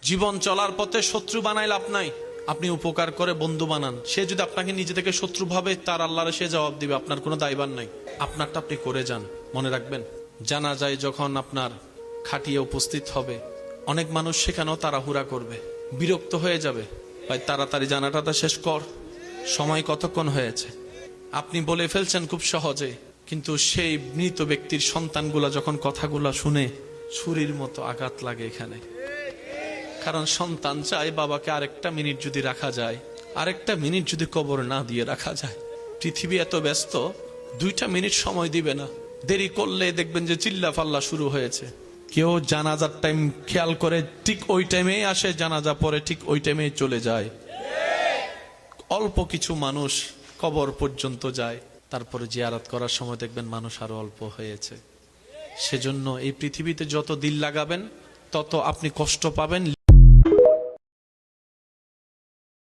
জীবন চলার পথে শত্রু বানাই লাভ নাই, আপনি উপকার করে বন্ধু বানান। সে যদি আপনাকে নিজে থেকে শত্রু ভাবে, তার আল্লাহর সে জবাব দিবে, আপনার কোনো দায়ভার নাই। আপনারটা আপনি করে যান। মনে রাখবেন, জানাজায় যখন আপনার খাটিয়ে উপস্থিত হবে, অনেক মানুষ সেখানেও তাড়াহুড়া করবে, বিরক্ত হয়ে যাবে, ভাই তাড়াতাড়ি জানাটা শেষ কর, সময় কতক্ষণ হয়েছে। আপনি বলে ফেলছেন খুব সহজে, কিন্তু সেই মৃত ব্যক্তির সন্তানগুলা যখন কথাগুলা শুনে ছুরির মতো আঘাত লাগে এখানে। কারণ সন্তান চায় বাবাকে আরেকটা মিনিট যদি রাখা যায়, আরেকটা মিনিট যদি কবর না দিয়ে রাখা যায়। পৃথিবী এত ব্যস্ত, 2টা মিনিট সময় দিবে না। দেরি করলে দেখবেন যে চিল্লা ফাল্লা শুরু হয়েছে। কেউ জানাজার টাইম খেয়াল করে ঠিক ওই টাইমে আসে, জানাজা পরে ঠিক ওই টাইমে চলে যায়। অল্প কিছু মানুষ কবর পর্যন্ত যায়, তারপরে জিয়ারত করার সময় দেখবেন মানুষ আরো অল্প হয়েছে। সেজন্য এই পৃথিবীতে যত দিল লাগাবেন তত আপনি কষ্ট পাবেন।